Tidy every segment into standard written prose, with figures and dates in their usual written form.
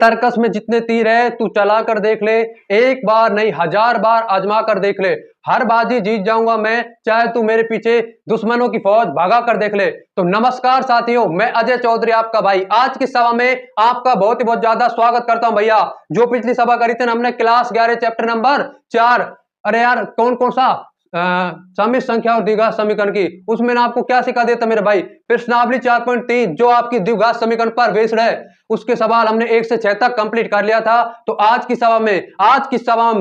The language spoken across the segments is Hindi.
तर्कस में जितने तीर है तू चला कर देख ले, एक बार नहीं 1000 बार आजमा कर देख ले, हर बाजी जीत जाऊंगा मैं, चाहे तू मेरे पीछे दुश्मनों की फौज भागा कर देख ले। तो नमस्कार साथियों, मैं अजय चौधरी आपका भाई आज की सभा में आपका बहुत ही बहुत ज्यादा स्वागत करता हूं भैया। जो पिछली सभा करी थी ना हमने क्लास 11 चैप्टर नंबर 4, अरे यार कौन कौन सा समित संख्या और द्विघात समीकरण की, उसमें ना आपको क्या सिखा देता मेरे भाई, प्रश्नावली 4.3 जो आपकी द्विघात समीकरण पर बेस्ड है, उसके सवाल हमने 1 से 6 तक कंप्लीट कर लिया था। तो आज की सभा में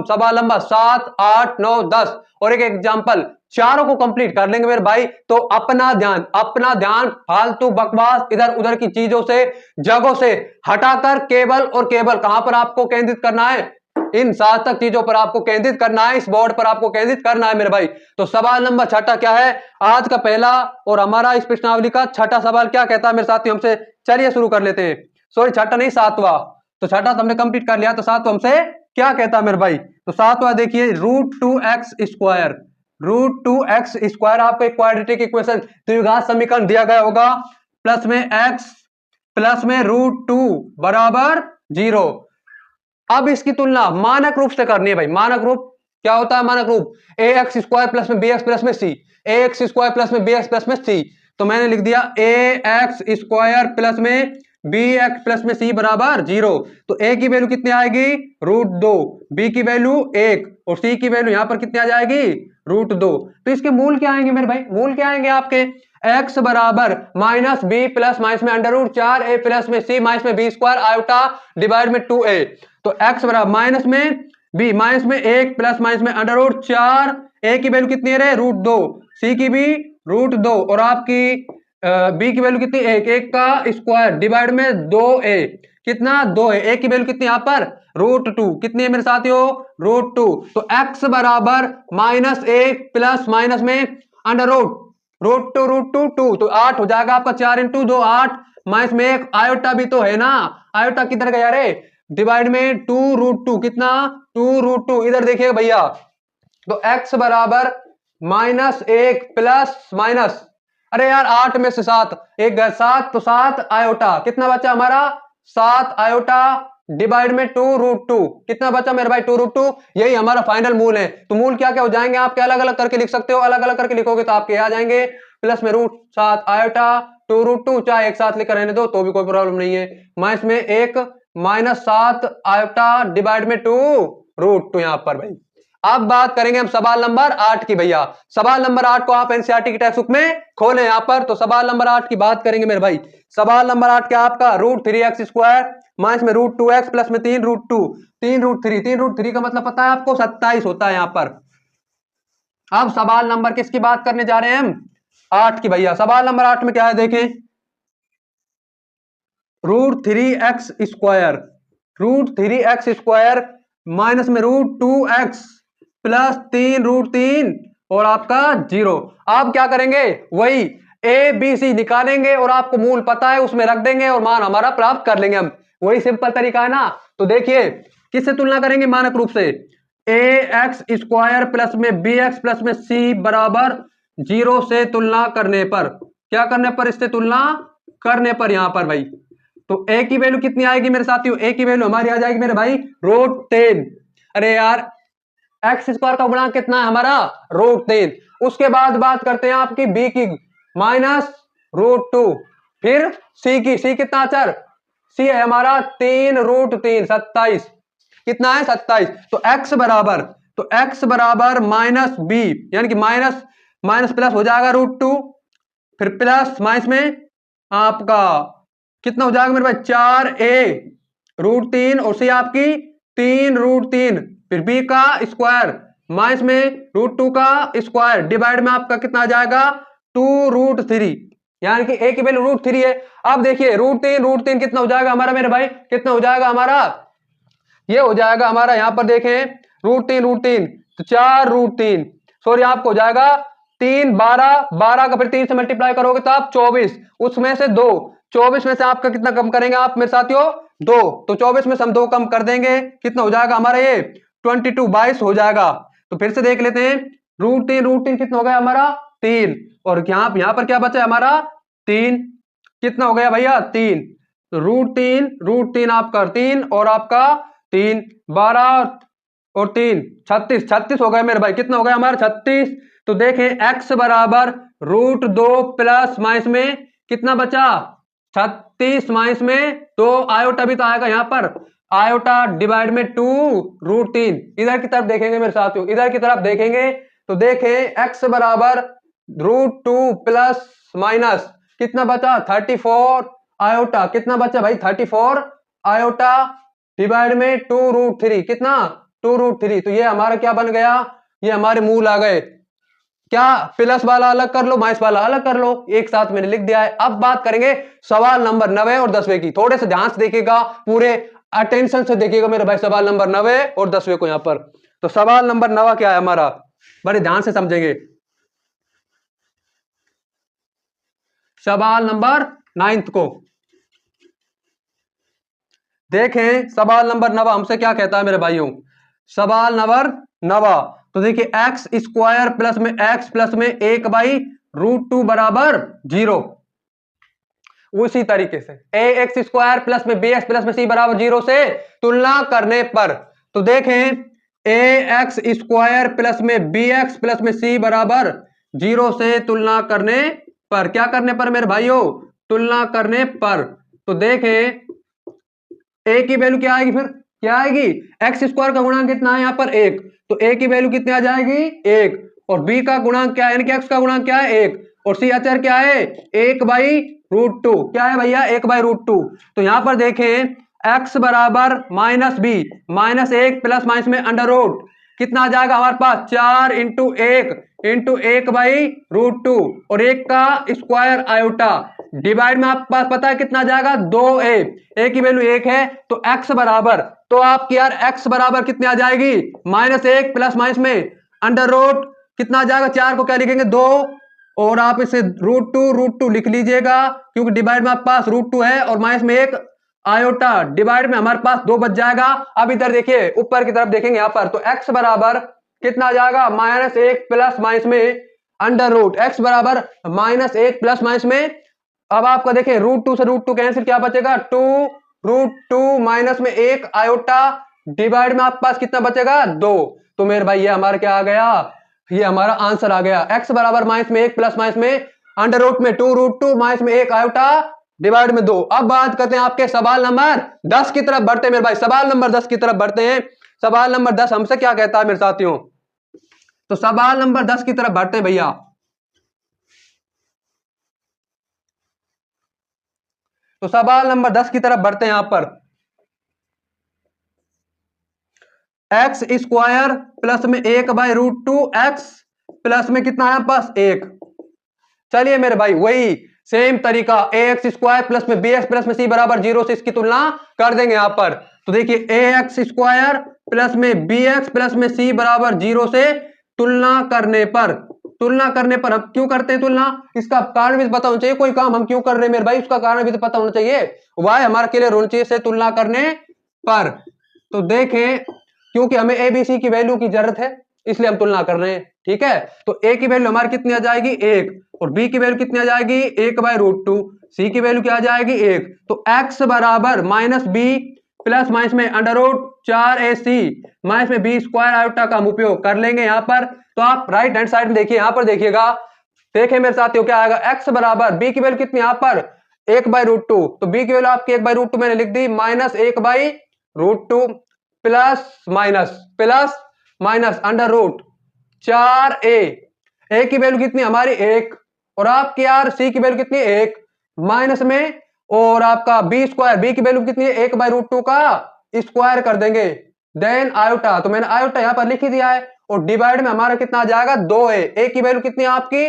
सवाल नंबर 7, 8, 9, 10 और एक एग्जाम्पल चारों को कंप्लीट कर लेंगे मेरे भाई। तो अपना ध्यान फालतू बकवास इधर उधर की चीजों से, जगहों से हटाकर केवल और केवल कहां पर आपको केंद्रित करना है, इन सार्थक चीजों पर आपको केंद्रित करना है, इस बोर्ड पर आपको केंद्रित करना है मेरे भाई। तो सवाल नंबर 6 क्या है आज का पहला और हमारा इस प्रश्नावली का 6 सवाल क्या कहता है मेरे साथियों हमसे, चलिए शुरू कर लेते हैं। सॉरी 6 नहीं 7वां, तो 6 तो हमने कंप्लीट कर लिया, तो 7 हमसे क्या कहता है मेरे भाई। तो 7वां देखिए √2x², आपको एक क्वाड्रेटिक इक्वेशन द्विघात समीकरण दिया गया होगा, प्लस में x प्लस में √2 बराबर 0। अब इसकी तुलना मानक रूप से करनी है भाई। मानक रूप क्या होता है? मानक रूप ax² प्लस में bx प्लस में c, ax² प्लस में bx प्लस में c। तो मैंने लिख दिया ax² प्लस में bx प्लस में c बराबर 0। तो a की वैल्यू कितनी आएगी? √2, b की वैल्यू 1 और c की वैल्यू यहां पर कितनी आ जाएगी? √2। तो इसके मूल क्या आएंगे मेरे भाई? मूल क्या आएंगे आपके? x बराबर माइनस बी प्लस माइनस में √4a प्लस में c माइनस में b² आयोटा डिवाइड में 2a। तो x बराबर माइनस में b माइनस में 1 प्लस माइनस में √4, a की वैल्यू कितनी है? √2, c की भी √2 और आपकी b की वैल्यू कितनी? 1 का स्क्वायर डिवाइड में 2a, कितना? 2a। a की वैल्यू कितनी यहां पर? √2, कितनी है मेरे साथियों? √2। तो x बराबर -1 प्लस माइनस में √2 तो 8 हो जाएगा आपका, 4 × 2 8 माइनस में 1 आयोटा भी तो है ना, आयोटा किधर गया रे? डिवाइड में 2√2, कितना? 2√2 इधर देखिए भैया। तो x बराबर -1 प्लस माइनस, अरे यार 8 में से 7 एक गया 7, तो 7 आयोटा, कितना बचा हमारा? 7 आयोटा डिवाइड में 2√2, कितना बचा मेरे भाई? 2√2। यही हमारा फाइनल मूल है। तो मूल क्या क्या हो जाएंगे आपके? अलग अलग करके लिख सकते हो, अलग अलग करके लिखोगे तो आपके आ जाएंगे प्लस में √7 आयोटा 2√2, चाहे एक साथ लेकर रहने दो तो भी कोई प्रॉब्लम नहीं है, माइनस में 1 -7 आयोटा डिवाइड में 2√2 यहां पर भाई। अब बात करेंगे हम सवाल नंबर 8 की भैया। सवाल नंबर 8 को आप एनसीईआरटी की टेक्स्ट बुक में खोलें यहां पर। तो सवाल नंबर 8 की बात करेंगे मेरे भाई। सवाल नंबर 8 क्या आपका? √3x² माइनस में √2x प्लस में 3√2, 3√3 का मतलब पता है आपको? 27 होता है यहां पर। अब सवाल नंबर किसकी बात करने जा रहे हैं हम? 8 की भैया। सवाल नंबर 8 में क्या है देखें, √3x² माइनस में √2x प्लस 3√3 और आपका 0। आप क्या करेंगे? वही ए बी सी निकालेंगे और आपको मूल पता है उसमें रख देंगे और मान हमारा प्राप्त कर लेंगे हम। वही सिंपल तरीका है ना। तो देखिए किससे तुलना करेंगे? मानक रूप से ax² प्लस में bx प्लस में c बराबर 0 से तुलना करने पर, क्या करने पर? इससे तुलना करने पर यहां पर भाई। तो a की वैल्यू कितनी आएगी मेरे साथियों? a की वैल्यू हमारी आ जाएगी मेरे भाई √10। अरे यार x² का गुणांक कितना है हमारा? √10। उसके बाद बात करते हैं आपकी b की, -√2, फिर c की, c कितना अचर? c है हमारा 3√3, 27, कितना है? 27। तो x बराबर, -b यानी कि माइनस प्लस हो जाएगा √2, फिर प्लस माइनस में आपका कितना हो जाएगा मेरे भाई? 4a √3 और c आपकी 3√3, फिर b का स्क्वायर माइनस में √2 का स्क्वायर डिवाइड में आपका कितना आ जाएगा? 2√3, यानी कि a की वैल्यू √3 है। अब देखिए √3 कितना हो जाएगा हमारा मेरे भाई? कितना हो जाएगा हमारा? ये हो जाएगा हमारा, यहां पर देखें √3 तो 4√3, सॉरी आपको हो जाएगा 3 12 का फिर 3 से मल्टीप्लाई करोगे तो आप 24, उसमें से 2, 24 में से आपका कितना कम करेंगे आप मेरे साथियों? 2। तो 24 में से हम 2 कम कर देंगे, कितना हो जाएगा हमारा? ये 22 हो जाएगा। तो फिर से देख लेते हैं, √3 कितना हो गया हमारा? 3, और यहां पर क्या बचा हमारा? 3, कितना हो गया भैया? 3। तो रूट तीन आपका 3 और आपका 3, 12 और 3, 36, 36 हो गए मेरे भाई। कितना हो गया हमारा? 36। तो देखें x बराबर √2 प्लस माइनस में कितना बचा? 36 माइनस में 2 आयोटा भी तो आएगा यहाँ पर, आयोटा डिवाइड में 2 √3। इधर की तरफ देखेंगे मेरे साथियों, इधर की तरफ देखेंगे तो देखें x बराबर √2 प्लस माइनस कितना बचा? 34 आयोटा। कितना बचा भाई? 34 आयोटा डिवाइड में 2√3। कितना? 2√3। तो ये हमारा क्या बन गया? ये हमारे मूल आ गए। क्या प्लस वाला अलग कर लो, माइनस वाला अलग कर लो, एक साथ मैंने लिख दिया है। अब बात करेंगे सवाल नंबर 9 और 10वें की। थोड़े से ध्यान से देखिएगा, पूरे अटेंशन से देखिएगा मेरे भाई, सवाल नंबर 9 और 10वें को यहां पर। तो सवाल नंबर 9 क्या है हमारा? बड़े ध्यान से समझेंगे। सवाल नंबर 9 को देखें। सवाल नंबर 9 हमसे क्या कहता है मेरे भाइयों? सवाल नंबर 9 तो देखिए एक्स स्क्वायर प्लस में एक्स प्लस में 1/√2 बराबर 0। उसी तरीके से ए एक्स स्क्वायर प्लस में बी एक्स प्लस में सी बराबर 0 से तुलना करने पर, तो देखें ए एक्स स्क्वायर प्लस में बी एक्स प्लस में सी बराबर 0 से तुलना करने पर, क्या करने पर मेरे भाइयों? तुलना करने पर। तो देखें ए की वैल्यू क्या आएगी? फिर क्या आएगी? एक्स स्क्वायर का गुणांक कितना है यहाँ पर? 1। तो ए की वैल्यू कितनी आ जाएगी? 1। और बी का गुणांक क्या है, यानी कि एक्स का गुणांक क्या है? 1। और सी अचर क्या है? 1/√2। क्या है भैया? 1/√2। तो यहां पर देखें एक्स बराबर minus B minus 1 plus minus में अंडर रूट कितना आ जाएगा हमारे पास? 4 इंटू 1/√2 और 1 का स्क्वायर आयोटा डिवाइड में आपके पास पता है कितना जाएगा? 2a। ए की वैल्यू 1 है तो x बराबर, तो आपकी यार x बराबर कितनी आ जाएगी? -1 प्लस माइनस में अंडर रूट कितना आ जाएगा? 4 को क्या लिखेंगे? 2 और आप इसे √2 लिख लीजिएगा क्योंकि डिवाइड में आपके पास √2 है और माइनस में 1 आयोटा डिवाइड में हमारे पास 2 बच जाएगा। अब इधर देखिए ऊपर की तरफ देखेंगे यहाँ पर, तो x बराबर कितना आ जाएगा? -1 प्लस माइनस में अंडर रूट, x बराबर -1 प्लस माइनस में, अब आपका देखें √2 से √2 कैंसिल, क्या बचेगा? 2 √2 माइनस में 1 आयोटा डिवाइड में आपके पास कितना बचेगा? 2। तो मेरे भाई ये हमारा क्या आ गया? ये हमारा आंसर आ गया। x बराबर -1 प्लस माइनस में अंडर रूट में 2 √2 माइनस में 1 आयोटा डिवाइड में 2। अब बात करते हैं आपके सवाल नंबर 10 की तरफ बढ़ते हैं मेरे भाई। सवाल नंबर 10 की तरफ बढ़ते हैं। सवाल नंबर 10 हमसे क्या कहता है मेरे साथियों? तो सवाल नंबर 10 की तरफ बढ़ते हैं भैया। तो सवाल नंबर 10 की तरफ बढ़ते हैं यहां पर। एक्स स्क्वायर प्लस में 1/√2 एक्स प्लस में कितना है पास? 1। चलिए मेरे भाई वही सेम तरीका, ए एक्स स्क्वायर प्लस में बी एक्स प्लस में सी बराबर 0 से इसकी तुलना कर देंगे यहां पर। तो देखिए ए एक्स स्क्वायर प्लस में बी एक्स प्लस में सी बराबर 0 से तुलना करने पर, तुलना करने पर हम क्यों करते हैं तुलना? इसका कारण भी पता होना चाहिए। कोई काम हम क्यों कर रहे हैं मेरे भाई, उसका कारण भी तो पता होना चाहिए। वाई हमारा क्लियर होना चाहिए से तुलना करने पर। तो देखें क्योंकि हमें एबीसी की वैल्यू की जरूरत है इसलिए हम तुलना कर रहे हैं, ठीक है। तो ए की वैल्यू हमारी कितनी आ जाएगी? 1। और बी की वैल्यू कितनी आ जाएगी? 1/√2। सी की वैल्यू क्या आ जाएगी? 1। तो एक्स बराबर -b प्लस माइनस में √4ac माइनस में बी स्क्वायर आयोटा का हम उपयोग कर लेंगे यहां पर। तो आप राइट हैंड साइड में देखिए, यहां पर देखिएगा, देखें मेरे साथियों क्या आएगा? एक्स बराबर बी की वैल्यू कितनी यहां पर? 1/√2। तो बी की वैल्यू आपकी 1/√2 मैंने लिख दी, -1/√2 plus minus under root 4a। A की वैल्यू कितनी हमारी? 1। और आपकी यार सी की वैल्यू कितनी? 1 माइनस में, और आपका बी स्क्वायर, बी की वैल्यू कितनी है? 1/√2 का स्क्वायर कर देंगे, देन आयोटा, तो मैंने आयोटा यहां पर लिख ही दिया है। और डिवाइड में हमारा कितना आ जाएगा? 2a। ए की वैल्यू कितनी है आपकी?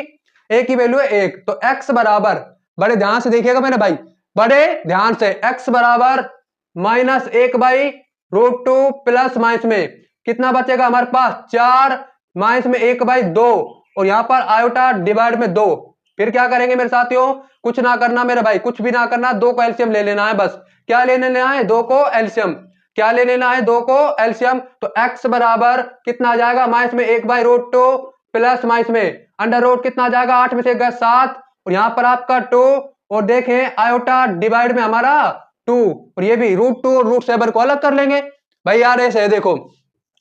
ए की वैल्यू है 1। तो x बराबर, बड़े ध्यान से देखिएगा मेरे भाई, बड़े ध्यान से, x बराबर -1/√2 प्लस माइनस में कितना बचेगा हमारे पास? 4 माइनस में 1/2 और यहां पर आयोटा डिवाइड में 2। फिर क्या करेंगे मेरे साथियों? कुछ ना करना मेरे भाई, कुछ भी ना करना, 2 को एलसीएम ले लेना है बस। क्या ले लेना है? 2 को एलसीएम। क्या ले लेना है? 2 को एलसीएम। तो x बराबर कितना आ जाएगा? माइनस में 1/√2 प्लस माइनस में अंडर रूट कितना आ जाएगा? 8 में से 7 और यहां पर आपका 2 और देखें आयोटा डिवाइड में हमारा और ये भी √2 और √7 को अलग कर लेंगे भाई। यार ऐसे है देखो,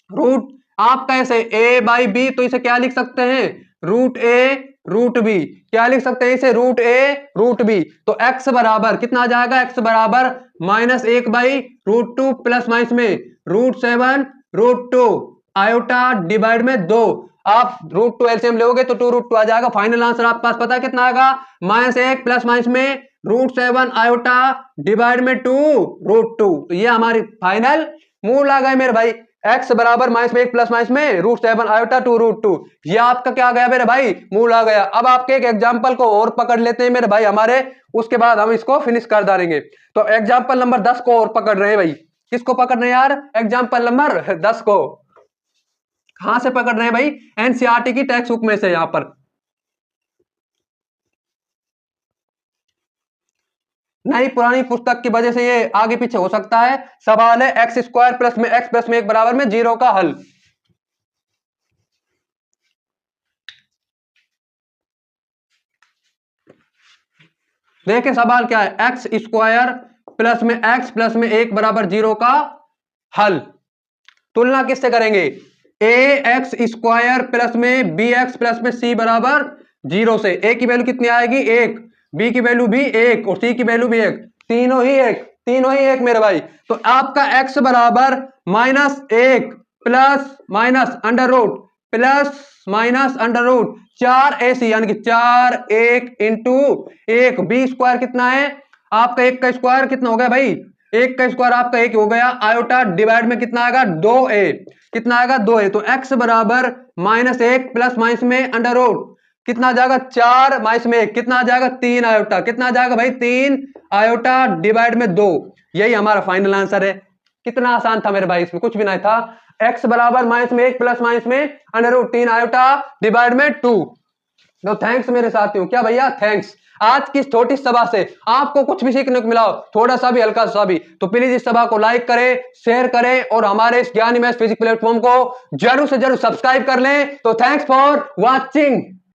रूट आपका ऐसे a/b, तो इसे क्या लिख सकते हैं, √a√b। क्या लिख सकते हैं इसे, √a√b। तो x बराबर कितना आ जाएगा, x बराबर -1/√2 प्लस माइनस में √7√2 आयोटा डिवाइड में 2। आप √2 एलसीएम लोगे तो 2√2 आ जाएगा। फाइनल आंसर आपके पास पता है कितना आएगा, -1 प्लस माइनस में √7 आयोटा डिवाइड में 2√2। तो ये हमारी फाइनल मूल आ गए मेरे भाई। x बराबर -1 प्लस माइनस में √7 आयोटा 2√2। ये आपका क्या आ गया मेरे भाई, मूल आ गया। अब आपके एक एग्जाम्पल को और पकड़ लेते हैं मेरे भाई हमारे, उसके बाद हम इसको फिनिश कर डालेंगे। तो एग्जाम्पल नंबर 10 को और पकड़ रहे हैं भाई। किसको पकड़ रहे हैं यार, एग्जाम्पल नंबर 10 को। कहां से पकड़ रहे हैं भाई, एनसीईआरटी की टेक्स्ट बुक में से। यहां पर नई पुरानी पुस्तक की वजह से ये आगे पीछे हो सकता है। सवाल है x² प्लस में x प्लस में 1 बराबर में 0 का हल। देखिए सवाल क्या है, x² प्लस में x प्लस में 1 बराबर 0 का हल। तुलना किससे करेंगे, ax² प्लस में bx प्लस में c बराबर 0 से। a की वैल्यू कितनी आएगी, 1, b की वैल्यू भी 1 और c की वैल्यू भी 1, तीनों ही 1 मेरे भाई। तो आपका x बराबर -1 plus minus under root plus minus under root 4ac, यानी कि 4 1 इंटू 1। b² कितना है आपका, 1 का स्क्वायर कितना हो गया भाई, 1 का स्क्वायर आपका 1 हो गया। आयोटा डिवाइड में कितना आएगा, 2a, कितना आएगा 2a। तो x बराबर -1 प्लस माइनस में अंडर रूट कितना आ जाएगा, 4 माइनस में 1 कितना आ जाएगा, 3 आयोटा। कितना आ जाएगा भाई, 3 आयोटा डिवाइड में 2। यही हमारा फाइनल आंसर है। कितना आसान था मेरे भाई, इसमें कुछ भी नहीं था। x बराबर -1 प्लस माइनस में अंडर रूट 3 आयोटा डिवाइड में 2। तो थैंक्स मेरे साथियों, क्या भैया थैंक्स। आज की छोटी सभा से आपको कुछ भी सीखने को मिला हो, थोड़ा सा भी हल्का सा भी, तो प्लीज इस सभा को लाइक करें, शेयर करें और हमारे इस ज्ञानी मैथ्स फिजिक्स प्लेटफॉर्म को जरूर से जरूर सब्सक्राइब कर लें। तो थैंक्स फॉर वॉचिंग।